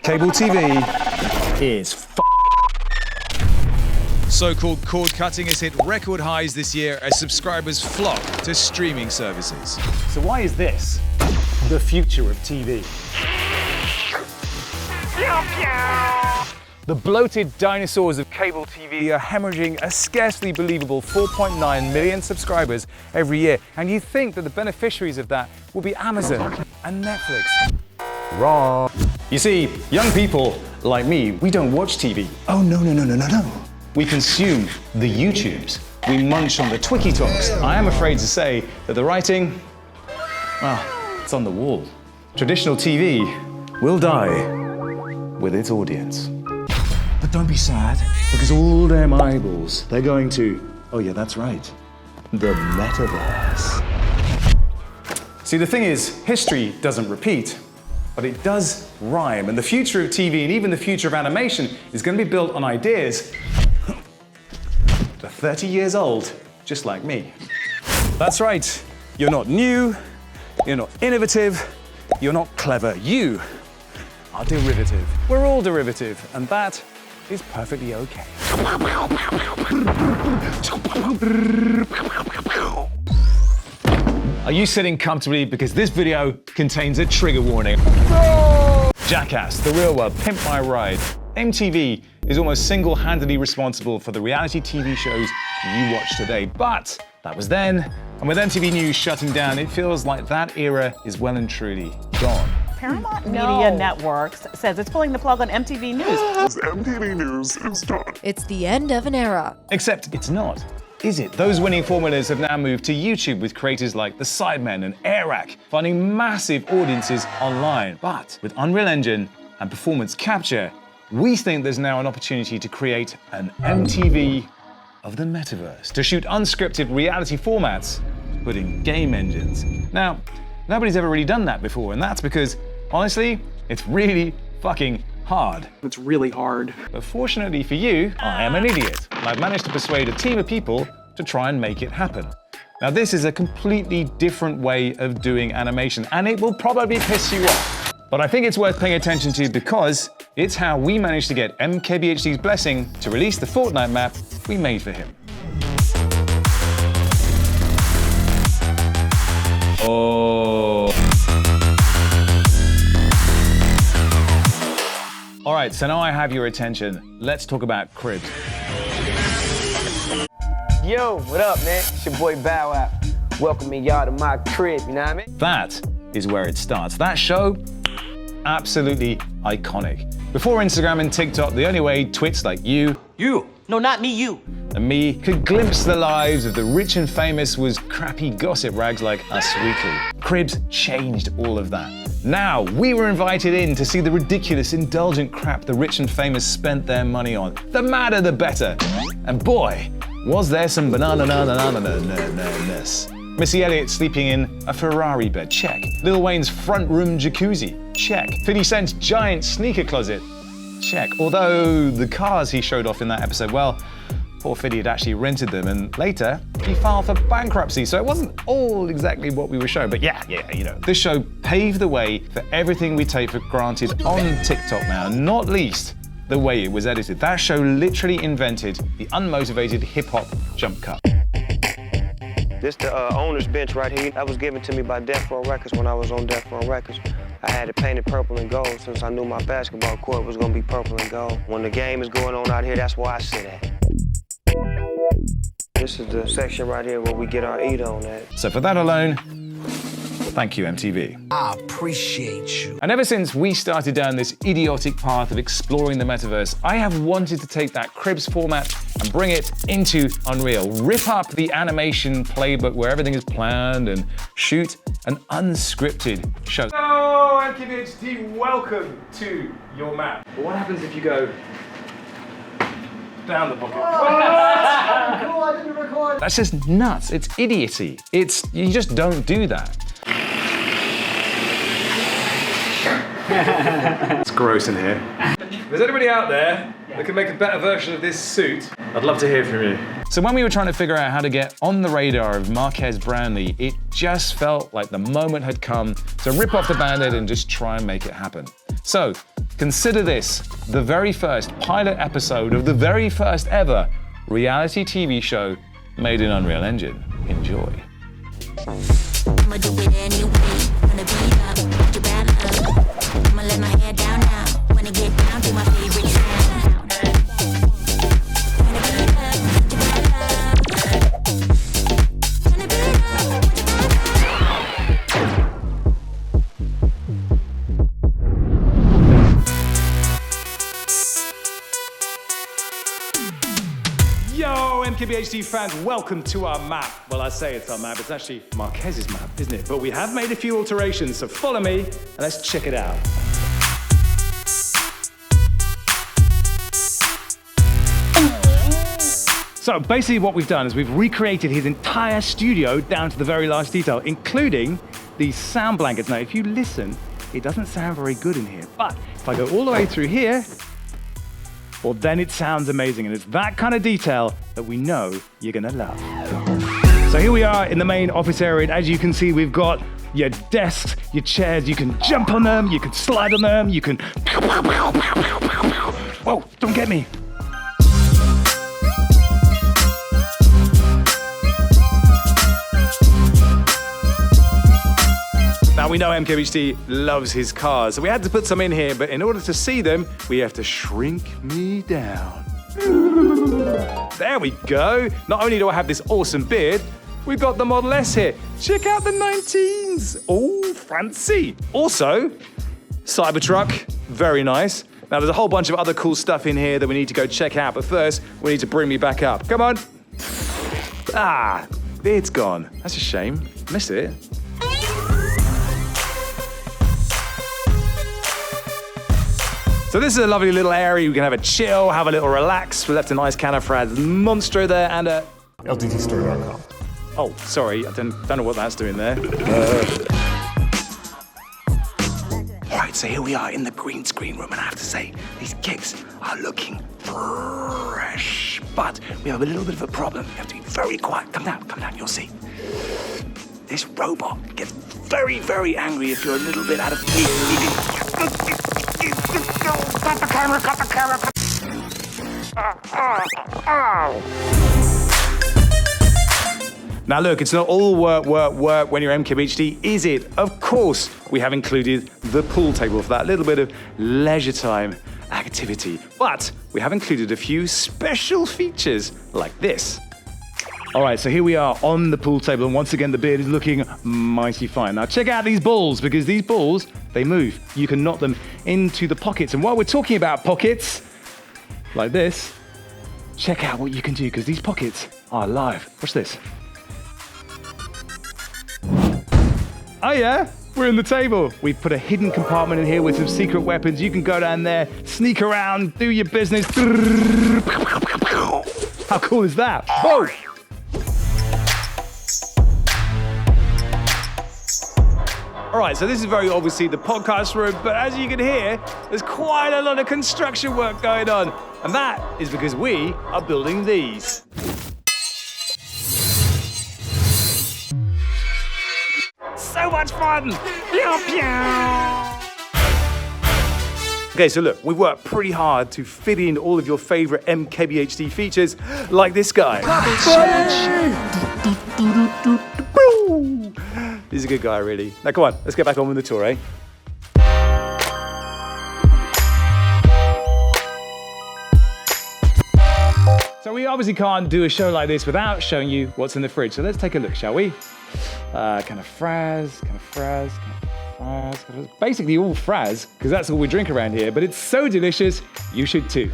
Cable TV is So-called cord cutting has hit record highs this year as subscribers flock to streaming services. So why is this the future of TV? The bloated dinosaurs of cable TV are hemorrhaging a scarcely believable 4.9 million subscribers every year. And you think that the beneficiaries of that will be Amazon and Netflix. Wrong. You see, young people like me, we don't watch TV. Oh, no. We consume the YouTubes. We munch on the Twiki Talks. I am afraid to say that the writing, well, it's on the wall. Traditional TV will die with its audience. But don't be sad, because all them eyeballs, they're going to, oh yeah, that's right, the metaverse. See, the thing is, history doesn't repeat, but it does rhyme. And the future of TV and even the future of animation is going to be built on ideas that are 30 years old, just like me. That's right, you're not new, you're not innovative, you're not clever. You are derivative. We're all derivative, and that is perfectly okay. Are you sitting comfortably because this video contains a trigger warning? No! Jackass, The Real World, Pimp My Ride. MTV is almost single-handedly responsible for the reality TV shows you watch today. But that was then, and with MTV News shutting down, it feels like that era is well and truly gone. Paramount Media Networks says it's pulling the plug on MTV News. MTV News is done. It's the end of an era. Except it's not, is it? Those winning formulas have now moved to YouTube with creators like The Sidemen and Airac, finding massive audiences online. But with Unreal Engine and performance capture, we think there's now an opportunity to create an MTV of the metaverse, to shoot unscripted reality formats, put in game engines. Now, nobody's ever really done that before, and that's because, honestly, it's really fucking hard. It's really hard. But fortunately for you, I am an idiot, and I've managed to persuade a team of people to try and make it happen. Now, this is a completely different way of doing animation, and it will probably piss you off. But I think it's worth paying attention to because it's how we managed to get MKBHD's blessing to release the Fortnite map we made for him. Oh. All right, so now I have your attention. Let's talk about Cribs. Yo, what up, man? It's your boy Bow Wow. Welcoming y'all to my crib, you know what I mean? That is where it starts. That show, absolutely iconic. Before Instagram and TikTok, the only way twits like you, No, not me, you. and me could glimpse the lives of the rich and famous was crappy gossip rags like Us Weekly. Cribs changed all of that. Now, we were invited in to see the ridiculous, indulgent crap the rich and famous spent their money on. The madder, the better. And boy, was there some banana-ness. Missy Elliott sleeping in a Ferrari bed, check. Lil Wayne's front room jacuzzi, check. 50 Cent's giant sneaker closet, check. Although the cars he showed off in that episode, well, poor 50 had actually rented them, and later he filed for bankruptcy, so it wasn't all exactly what we were shown. But yeah, you know. This show paved the way for everything we take for granted on TikTok now, not least the way it was edited. That show literally invented the unmotivated hip-hop jump cut. This the owner's bench right here. That was given to me by Death Row Records when I was on Death Row Records. I had it painted purple and gold since I knew my basketball court was gonna be purple and gold. When the game is going on out here, that's where I sit at. This is the section right here where we get our eat on at. So for that alone, thank you, MTV. I appreciate you. And ever since we started down this idiotic path of exploring the metaverse, I have wanted to take that Cribs format and bring it into Unreal. Rip up the animation playbook where everything is planned and shoot an unscripted show. Hello, MKBHD, welcome to your map. But what happens if you go down the pocket? Cool, I didn't record. That's just nuts. It's idiocy. You just don't do that. It's gross in here. If there's anybody out there that can make a better version of this suit, I'd love to hear from you. So when we were trying to figure out how to get on the radar of Marquez Brownlee, it just felt like the moment had come to rip off the Band-Aid and just try and make it happen. So Consider this, the very first pilot episode of the very first ever reality TV show made in Unreal Engine. Enjoy. I'ma do it anyway. Wanna beat up, put your bad up. I'ma let my head down now. Wanna get down to my favorite sound. Wanna beat up, put your bad up. Wanna beat up, put your bad up. Yo, MKBHD fans, welcome to our map. Well, I say it's our map, it's actually Marquez's map, isn't it? But we have made a few alterations, so follow me and let's check it out. So basically what we've done is we've recreated his entire studio down to the very last detail, including these sound blankets. Now, if you listen, it doesn't sound very good in here, but if I go all the way through here, well, then it sounds amazing, and it's that kind of detail that we know you're gonna love. So here we are in the main office area, and as you can see, we've got your desks, your chairs, you can jump on them, you can slide on them, you can... Whoa, don't get me. Now we know MKBHD loves his cars, so we had to put some in here, but in order to see them, we have to shrink me down. There we go. Not only do I have this awesome beard, we've got the Model S here. Check out the 19s. Oh, fancy. Also, Cybertruck, very nice. Now there's a whole bunch of other cool stuff in here that we need to go check out, but first, we need to bring me back up. Come on. Ah, beard's gone. That's a shame. Missed it. So this is a lovely little area. We can have a chill, have a little relax. We left a nice can of Frad's Monstro there and a... LTTstore.com. Oh, sorry, I don't know what that's doing there. All right, so here we are in the green screen room, and I have to say, these kicks are looking fresh. But we have a little bit of a problem. We have to be very quiet. Come down, you'll see. This robot gets very, very angry if you're a little bit out of... Cut the camera, cut the camera. Now look, it's not all work when you're MKBHD, is it? Of course, we have included the pool table for that little bit of leisure time activity. But we have included a few special features like this. All right, so here we are on the pool table, and once again, the beard is looking mighty fine. Now check out these balls, because these balls, they move. You can knock them into the pockets. And while we're talking about pockets, like this, check out what you can do, because these pockets are alive. Watch this. Oh yeah, we're in the table. We've put a hidden compartment in here with some secret weapons. You can go down there, sneak around, do your business. How cool is that? Whoa! All right, so this is very obviously the podcast room, but as you can hear, there's quite a lot of construction work going on. And that is because we are building these. So much fun! Pew, pew. Okay, so look, we've worked pretty hard to fit in all of your favorite MKBHD features, like this guy. He's a good guy, really. Now, come on, let's get back on with the tour, eh? So we obviously can't do a show like this without showing you what's in the fridge. So let's take a look, shall we? Kind of fraz. Basically all fraz, because that's all we drink around here, but it's so delicious, you should too.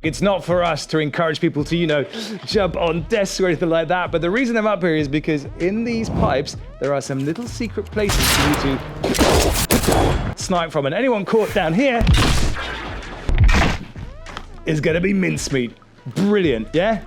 It's not for us to encourage people to, jump on desks or anything like that, but the reason I'm up here is because in these pipes, there are some little secret places for you to snipe from, and anyone caught down here is gonna be mincemeat. Brilliant, yeah?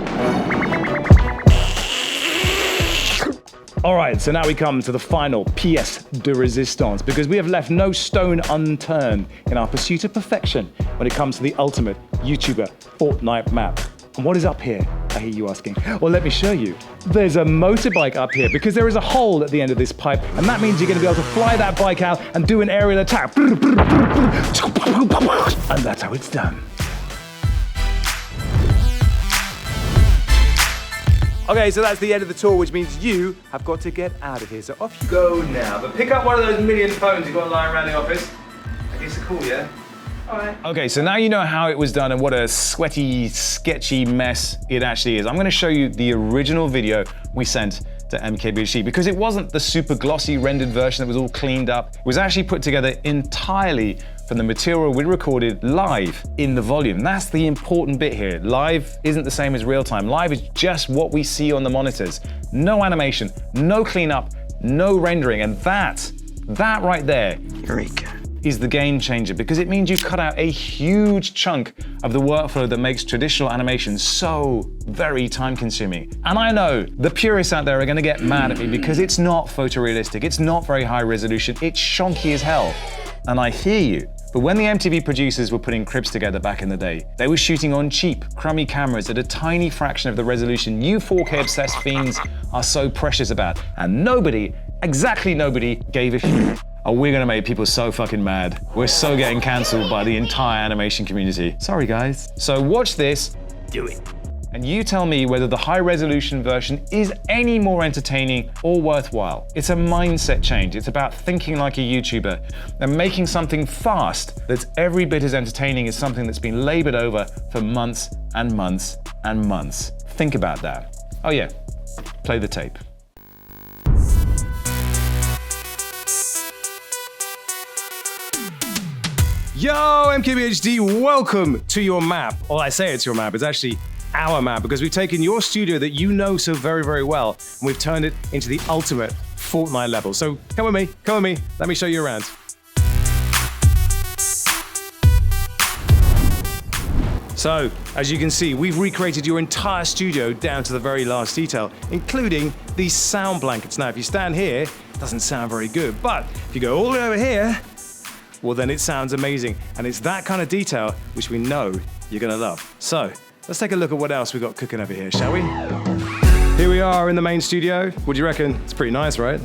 All right, so now we come to the final pièce de résistance, because we have left no stone unturned in our pursuit of perfection when it comes to the ultimate YouTuber Fortnite map. And what is up here? I hear you asking. Well, let me show you. There's a motorbike up here because there is a hole at the end of this pipe, and that means you're going to be able to fly that bike out and do an aerial attack. And that's how it's done. Okay, so that's the end of the tour, which means you have got to get out of here. So off you go now. But pick up one of those million phones you've got lying around the office. I guess it's cool, yeah? All right. Okay, so now you know how it was done and what a sweaty, sketchy mess it actually is. I'm gonna show you the original video we sent to MKBHD because it wasn't the super glossy rendered version that was all cleaned up. It was actually put together entirely from the material we recorded live in the volume. That's the important bit here. Live isn't the same as real time. Live is just what we see on the monitors. No animation, no cleanup, no rendering, and that right there is the game changer because it means you cut out a huge chunk of the workflow that makes traditional animation so very time consuming. And I know the purists out there are gonna get mad at me because it's not photorealistic, it's not very high resolution, it's shonky as hell. And I hear you. But when the MTV producers were putting Cribs together back in the day, they were shooting on cheap, crummy cameras at a tiny fraction of the resolution you 4K obsessed fiends are so precious about. And nobody, exactly nobody, gave a shit. Oh, we're gonna make people so fucking mad. We're so getting cancelled by the entire animation community. Sorry, guys. So watch this, do it. And you tell me whether the high resolution version is any more entertaining or worthwhile. It's a mindset change. It's about thinking like a YouTuber and making something fast that's every bit as entertaining as something that's been labored over for months and months and months. Think about that. Oh yeah, play the tape. Yo, MKBHD, welcome to your map. Well, I say it's your map, it's actually our map because we've taken your studio that you know so very, very well and we've turned it into the ultimate Fortnite level. So come with me, let me show you around. So, as you can see, we've recreated your entire studio down to the very last detail, including these sound blankets. Now, if you stand here, it doesn't sound very good, but if you go all the way over here, well then it sounds amazing. And it's that kind of detail which we know you're gonna love. So, let's take a look at what else we've got cooking over here, shall we? Here we are in the main studio. What do you reckon? It's pretty nice, right?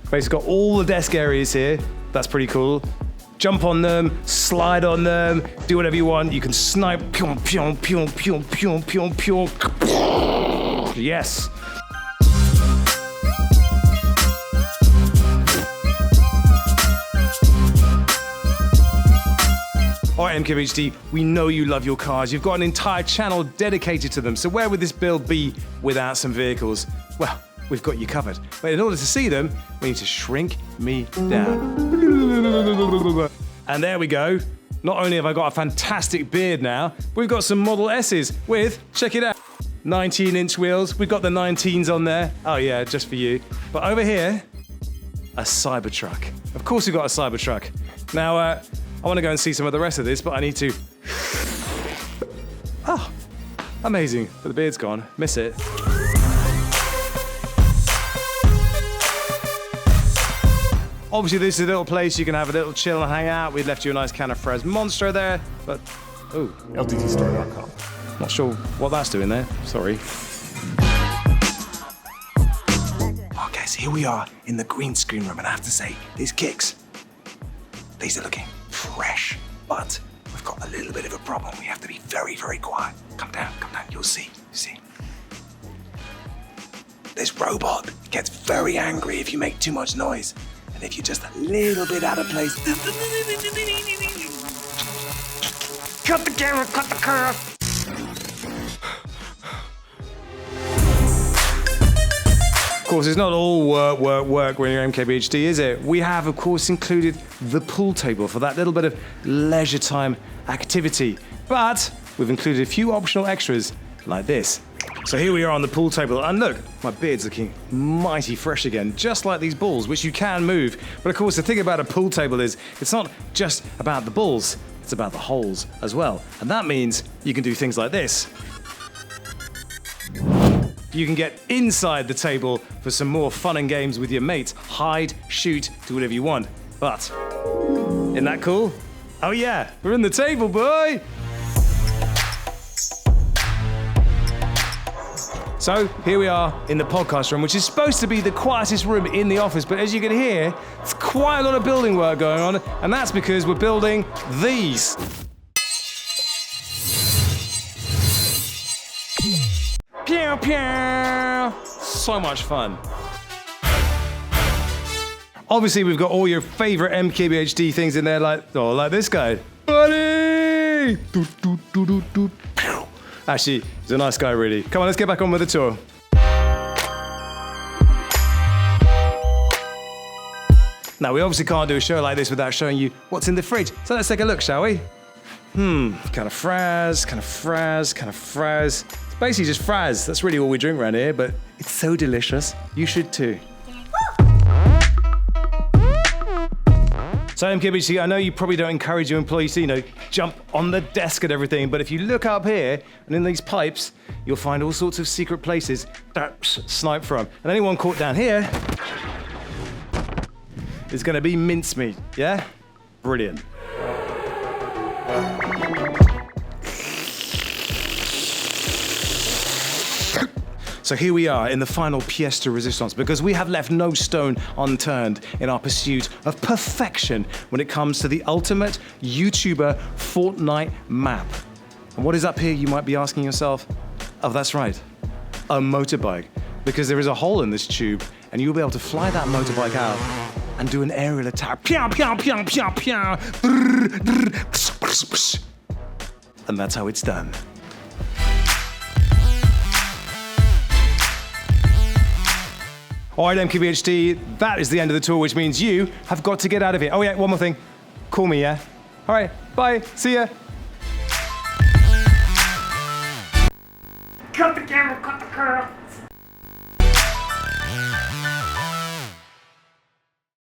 Basically got all the desk areas here. That's pretty cool. Jump on them, slide on them, do whatever you want. You can snipe, pyong, pyong, pyong, pyong, pyong, pyong, pyong. Yes. All right, MKBHD, we know you love your cars. You've got an entire channel dedicated to them. So where would this build be without some vehicles? Well, we've got you covered. But in order to see them, we need to shrink me down. And there we go. Not only have I got a fantastic beard now, we've got some Model S's with, check it out, 19-inch wheels. We've got the 19s on there. Oh yeah, just for you. But over here, a Cybertruck. Of course we've got a Cybertruck. Now, I want to go and see some of the rest of this, but I need to... Oh, amazing. But the beard's gone. Miss it. Obviously, this is a little place you can have a little chill and hang out. We left you a nice can of Fres Monster there, but... Oh. LTTstore.com. Not sure what that's doing there. Sorry. Okay, so here we are in the green screen room, and I have to say, these kicks, these are looking fresh, but we've got a little bit of a problem. We have to be very, very quiet. Come down, you'll see, This robot gets very angry if you make too much noise, and if you're just a little bit out of place. Cut the camera, cut the curve. Of course, it's not all work when you're MKBHD, is it? We have, of course, included the pool table for that little bit of leisure time activity. But we've included a few optional extras like this. So here we are on the pool table, and look, my beard's looking mighty fresh again, just like these balls, which you can move. But of course, the thing about a pool table is it's not just about the balls, it's about the holes as well. And that means you can do things like this. You can get inside the table for some more fun and games with your mates. Hide, shoot, do whatever you want. But, isn't that cool? Oh yeah, we're in the table, boy! So here we are in the podcast room, which is supposed to be the quietest room in the office, but as you can hear, it's quite a lot of building work going on, and that's because we're building these. Pew, pew. So much fun. Obviously, we've got all your favorite MKBHD things in there, like this guy. Buddy! Actually, he's a nice guy, really. Come on, let's get back on with the tour. Now, we obviously can't do a show like this without showing you what's in the fridge. So let's take a look, shall we? Kind of fraz, kind of fraz, kind of fraz. It's basically just fraz. That's really all we drink around here, but it's so delicious. You should too. So MKBHD, I know you probably don't encourage your employees to, jump on the desk and everything, but if you look up here and in these pipes, you'll find all sorts of secret places to snipe from. And anyone caught down here is gonna be mincemeat, yeah? Brilliant. So here we are in the final pièce de résistance, because we have left no stone unturned in our pursuit of perfection when it comes to the ultimate YouTuber Fortnite map. And what is up here, you might be asking yourself? Oh, that's right, a motorbike. Because there is a hole in this tube, and you'll be able to fly that motorbike out and do an aerial attack. And that's how it's done. All right, MKBHD, that is the end of the tour, which means you have got to get out of here. Oh yeah, one more thing. Call me, yeah? All right, bye, see ya. Cut the camera, cut the curve.